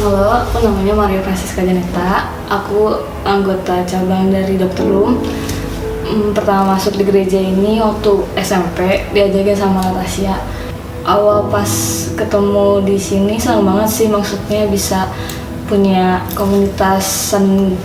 Halo, aku namanya Maria Francisca Janeta. Aku anggota cabang dari Dr. Room. Pertama masuk di gereja ini waktu SMP, diajakin sama Natasha. Awal pas ketemu di sini senang banget sih, maksudnya bisa punya komunitas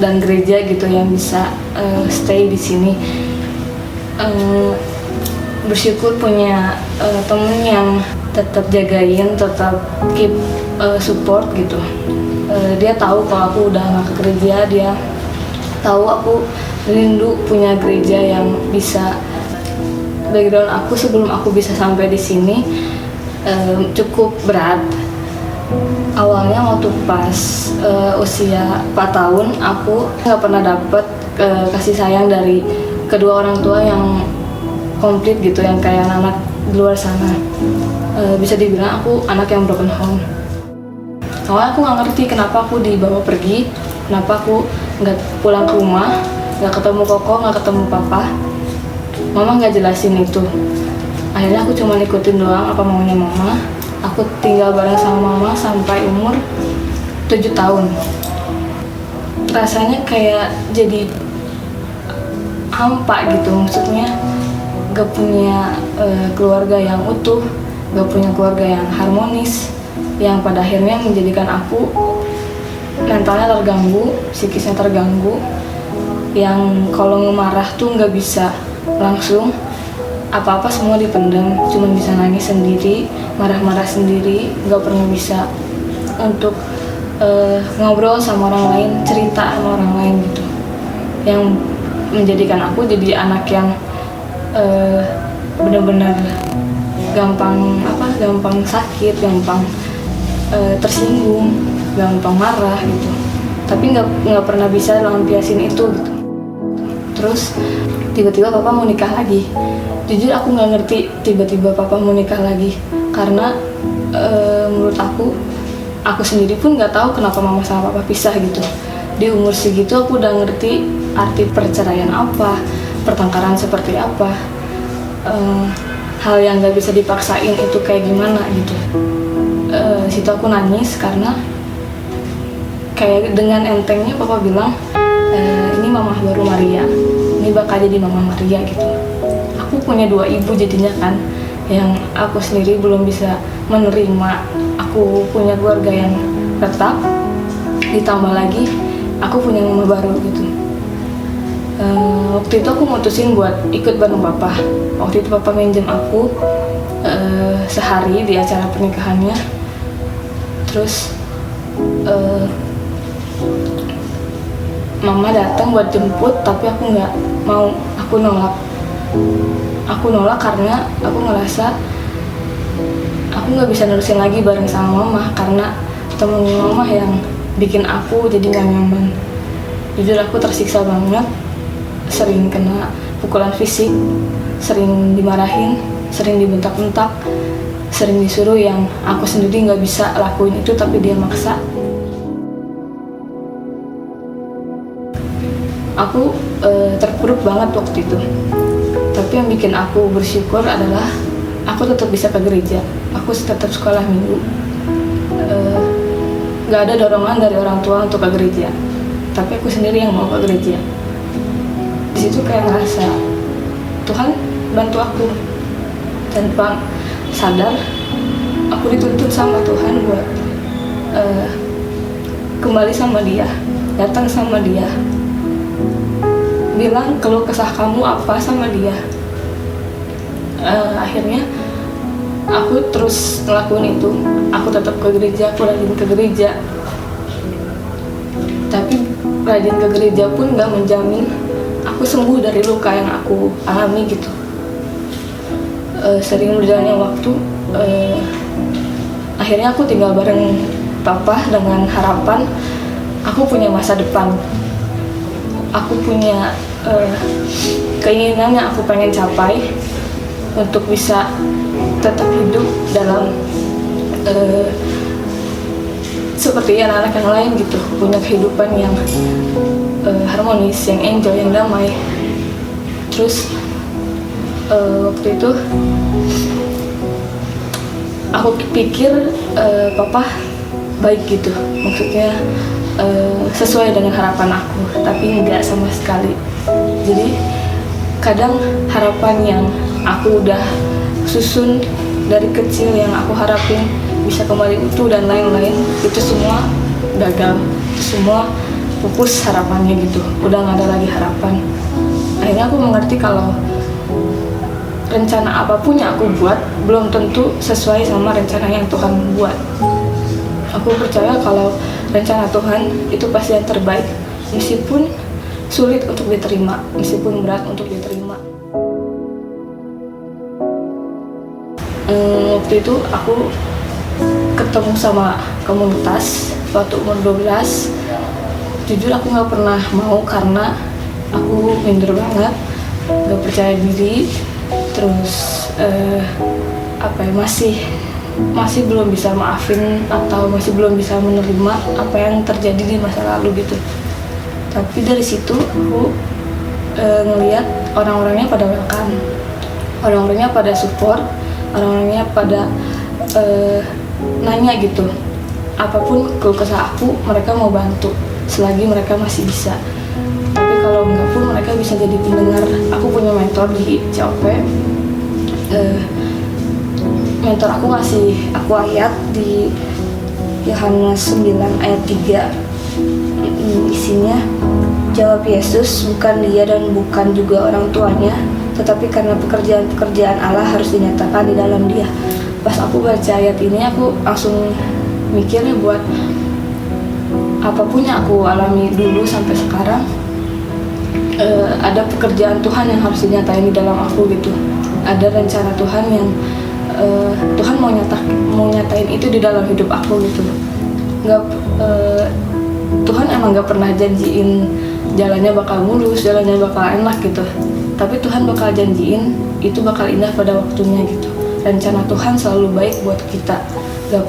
dan gereja gitu yang bisa stay di sini. Bersyukur punya temen yang tetap jagain, tetap keep support gitu. Dia tahu kalau aku udah nggak ke gereja, dia tahu aku rindu punya gereja yang bisa. Background aku sebelum aku bisa sampai di sini cukup berat. Awalnya waktu pas usia 4 tahun aku nggak pernah dapet kasih sayang dari kedua orang tua yang komplit gitu, yang kayak anak di luar sana. Bisa dibilang aku anak yang broken home. Awalnya aku nggak ngerti kenapa aku dibawa pergi, kenapa aku nggak pulang ke rumah, nggak ketemu koko, nggak ketemu papa. Mama nggak jelasin itu. Akhirnya aku cuma ikutin doang apa maunya mama. Aku tinggal bareng sama mama sampai umur 7 tahun. Rasanya kayak jadi hampa gitu, maksudnya gak punya keluarga yang utuh, gak punya keluarga yang harmonis, yang pada akhirnya menjadikan aku mentalnya terganggu, psikisnya terganggu, yang kalau marah tuh gak bisa langsung, apa-apa semua dipendam, cuma bisa nangis sendiri, marah-marah sendiri, gak pernah bisa untuk ngobrol sama orang lain, cerita sama orang lain gitu, yang menjadikan aku jadi anak yang benar-benar gampang sakit, gampang tersinggung, gampang marah gitu. Tapi nggak pernah bisa lampiasin itu gitu. Terus tiba-tiba papa mau nikah lagi. Jujur aku nggak ngerti tiba-tiba papa mau nikah lagi, karena menurut aku sendiri pun nggak tahu kenapa mama sama papa pisah gitu. Di umur segitu aku udah ngerti arti perceraian apa, pertengkaran seperti apa, hal yang gak bisa dipaksain itu kayak gimana gitu. Situ aku nangis karena kayak dengan entengnya papa bilang, ini mama baru Maria, ini bakal jadi mama Maria gitu. Aku punya 2 ibu jadinya kan, yang aku sendiri belum bisa menerima aku punya keluarga yang tetap, ditambah lagi aku punya mama baru gitu. Waktu itu aku mutusin buat ikut bareng papa. Waktu itu papa minjem aku sehari di acara pernikahannya. Terus mama datang buat jemput, tapi aku nggak mau, aku nolak karena aku ngerasa aku nggak bisa nerusin lagi bareng sama mama, karena temen mama yang bikin aku jadi nggak nyaman. Jujur aku tersiksa banget, sering kena pukulan fisik, sering dimarahin, sering dibentak-bentak, sering disuruh yang aku sendiri nggak bisa lakuin itu tapi dia maksa. Aku terpuruk banget waktu itu. Tapi yang bikin aku bersyukur adalah aku tetap bisa ke gereja, aku tetap sekolah minggu. Gak ada dorongan dari orang tua untuk ke gereja, tapi aku sendiri yang mau ke gereja. Di situ kayak ngerasa Tuhan bantu aku, tanpa sadar aku dituntut sama Tuhan buat kembali sama dia, datang sama dia, bilang keluh kesah kamu apa sama dia. Akhirnya aku terus ngelakuin itu, aku tetap ke gereja, aku rajin ke gereja. Tapi rajin ke gereja pun gak menjamin aku sembuh dari luka yang aku alami gitu. Sering berjalannya waktu, akhirnya aku tinggal bareng papa dengan harapan aku punya masa depan. Aku punya keinginan yang aku pengen capai untuk bisa tetap hidup dalam seperti anak-anak yang lain gitu, punya kehidupan yang harmonis, yang enjoy, yang damai. Terus waktu itu aku pikir papa baik gitu, maksudnya sesuai dengan harapan aku, tapi enggak sama sekali. Jadi kadang harapan yang aku udah susun dari kecil, yang aku harapin bisa kembali utuh dan lain-lain, itu semua gagal, itu semua pupus harapannya gitu, udah nggak ada lagi harapan. Akhirnya aku mengerti kalau rencana apapun yang aku buat belum tentu sesuai sama rencana yang Tuhan buat. Aku percaya kalau rencana Tuhan itu pasti yang terbaik, meskipun sulit untuk diterima, meskipun berat untuk diterima. Waktu itu aku ketemu sama komunitas waktu umur 12. Jujur aku gak pernah mau karena aku minder banget, gak percaya diri, terus masih belum bisa maafin atau masih belum bisa menerima apa yang terjadi di masa lalu gitu. Tapi dari situ aku ngelihat orang-orangnya pada welcome, orang-orangnya pada support, orang-orangnya pada nanya gitu, apapun keluh kesah aku mereka mau bantu selagi mereka masih bisa. Tapi kalau enggak pun mereka bisa jadi pendengar. Aku punya mentor di COP, mentor aku ngasih aku ayat di Yohanes 9 ayat 3. Isinya, jawab Yesus, bukan dia dan bukan juga orang tuanya, tetapi karena pekerjaan Allah harus dinyatakan di dalam dia. Pas aku baca ayat ini, aku langsung mikirnya buat apapun yang aku alami dulu sampai sekarang, ada pekerjaan Tuhan yang harus dinyatain di dalam aku gitu. Ada rencana Tuhan yang Tuhan mau nyatain itu di dalam hidup aku gitu. Tuhan emang gak pernah janjiin jalannya bakal mulus, jalannya bakal enak gitu. Tapi Tuhan bakal janjiin itu bakal indah pada waktunya gitu. Rencana Tuhan selalu baik buat kita, gak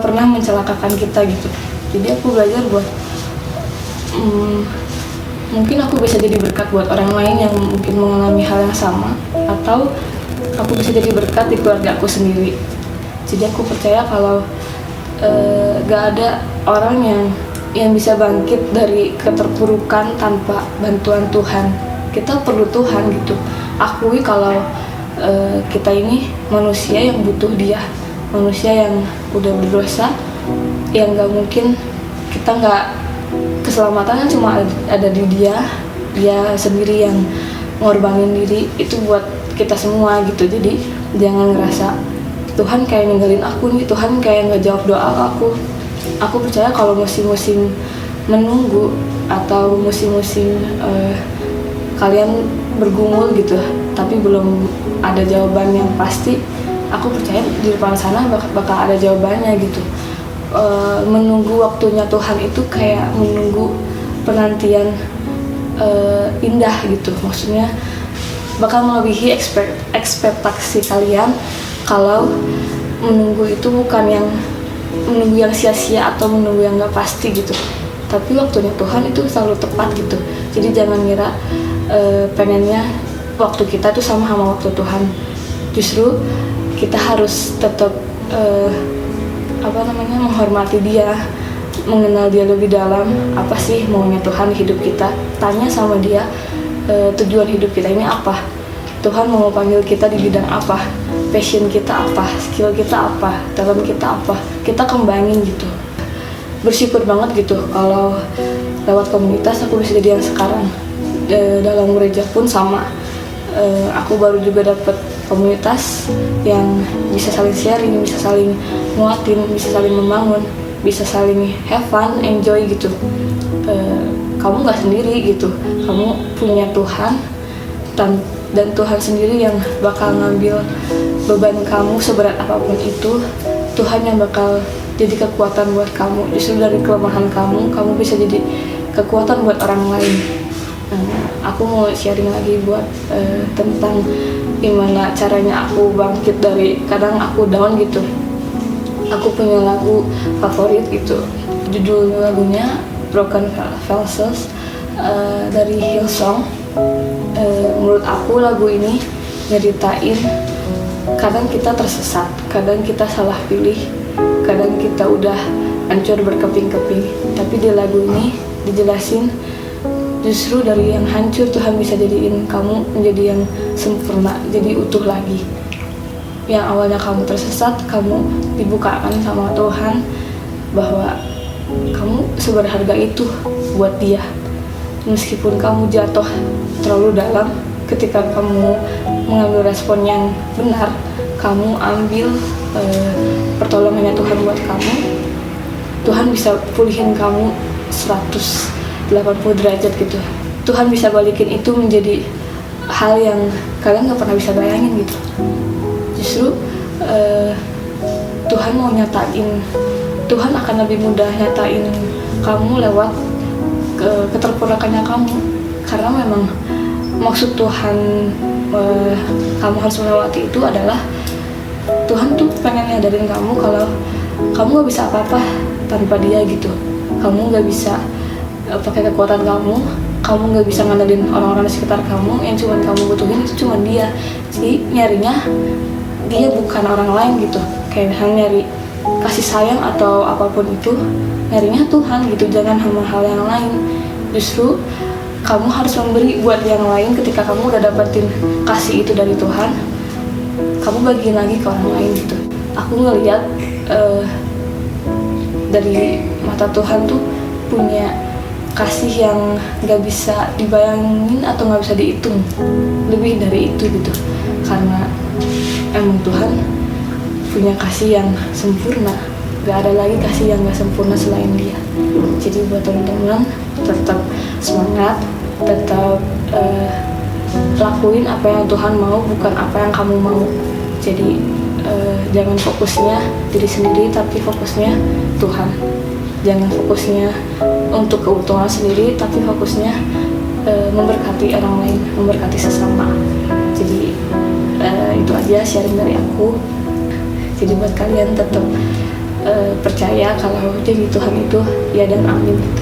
pernah mencelakakan kita gitu. Jadi aku belajar buat mungkin aku bisa jadi berkat buat orang lain yang mungkin mengalami hal yang sama, atau aku bisa jadi berkat di keluarga aku sendiri. Jadi aku percaya kalau gak ada orang yang bisa bangkit dari keterpurukan tanpa bantuan Tuhan. Kita perlu Tuhan gitu. Akui kalau kita ini manusia yang butuh Dia, manusia yang udah berdosa, yang gak mungkin kita gak keselamatannya cuma ada di Dia sendiri yang ngorbanin diri itu buat kita semua gitu. Jadi jangan ngerasa Tuhan kayak ninggalin aku nih, Tuhan kayak nggak jawab doa aku. Aku percaya kalau musim-musim menunggu atau musim-musim kalian bergumul gitu, tapi belum ada jawaban yang pasti, aku percaya di depan sana bakal ada jawabannya gitu. Menunggu waktunya Tuhan itu kayak menunggu penantian indah gitu. Maksudnya bakal melebihi ekspektasi kalian kalau menunggu itu bukan yang menunggu yang sia-sia atau menunggu yang gak pasti gitu. Tapi waktunya Tuhan itu selalu tepat gitu. Jadi jangan ngira pengennya waktu kita tuh sama waktu Tuhan. Justru kita harus tetap menghormati Dia, mengenal Dia lebih dalam. Apa sih maunya Tuhan hidup kita? Tanya sama Dia, tujuan hidup kita ini apa? Tuhan mau panggil kita di bidang apa? Passion kita apa? Skill kita apa? Talent kita apa? Kita kembangin gitu. Bersyukur banget gitu kalau lewat komunitas aku bisa jadi yang sekarang. Dalam gereja pun sama. Aku baru juga dapet komunitas yang bisa saling sharing, bisa saling nguatin, bisa saling membangun, bisa saling have fun, enjoy gitu. Kamu gak sendiri gitu, kamu punya Tuhan dan Tuhan sendiri yang bakal ngambil beban kamu seberat apapun itu. Tuhan yang bakal jadi kekuatan buat kamu. Justru dari kelemahan kamu bisa jadi kekuatan buat orang lain. Aku mau sharing lagi buat tentang gimana caranya aku bangkit dari kadang aku down gitu. Aku punya lagu favorit gitu, judul lagunya Broken Vessels dari Hillsong. Menurut aku lagu ini nyeritain kadang kita tersesat, kadang kita salah pilih, kadang kita udah hancur berkeping-keping, tapi di lagu ini dijelasin justru dari yang hancur Tuhan bisa jadiin kamu menjadi yang sempurna, jadi utuh lagi. Yang awalnya kamu tersesat, kamu dibukakan sama Tuhan bahwa kamu seberharga itu buat Dia. Meskipun kamu jatuh terlalu dalam, ketika kamu mengambil respon yang benar, kamu ambil pertolongannya Tuhan buat kamu, Tuhan bisa pulihin kamu 180 derajat gitu. Tuhan bisa balikin itu menjadi hal yang kalian gak pernah bisa bayangin gitu. Justru Tuhan mau nyatain, Tuhan akan lebih mudah nyatain kamu lewat keterpuraaannya kamu. Karena memang maksud Tuhan kamu harus melewati itu adalah Tuhan tuh pengen nyadarin kamu kalau kamu gak bisa apa-apa tanpa Dia gitu. Kamu gak bisa pakai kekuatan kamu gak bisa ngandelin orang-orang di sekitar kamu. Yang cuma kamu butuhin itu cuma Dia. Jadi nyarinya Dia, bukan orang lain gitu. Kayak misalnya nyari kasih sayang atau apapun itu, nyarinya Tuhan gitu. Jangan sama hal yang lain. Justru kamu harus memberi buat yang lain. Ketika kamu udah dapetin kasih itu dari Tuhan, kamu bagiin lagi ke orang lain gitu. Aku ngeliat dari mata Tuhan tuh punya kasih yang gak bisa dibayangin atau gak bisa dihitung. Lebih dari itu gitu. Karena emang Tuhan punya kasih yang sempurna. Gak ada lagi kasih yang gak sempurna selain Dia. Jadi buat teman-teman, tetap semangat, tetap lakuin apa yang Tuhan mau, bukan apa yang kamu mau. Jadi jangan fokusnya diri sendiri, tapi fokusnya Tuhan. Jangan fokusnya untuk keuntungan sendiri, tapi fokusnya memberkati orang lain, memberkati sesama. Jadi itu aja sharing dari aku. Jadi buat kalian tetap percaya kalau janji Tuhan itu ya dan amin gitu.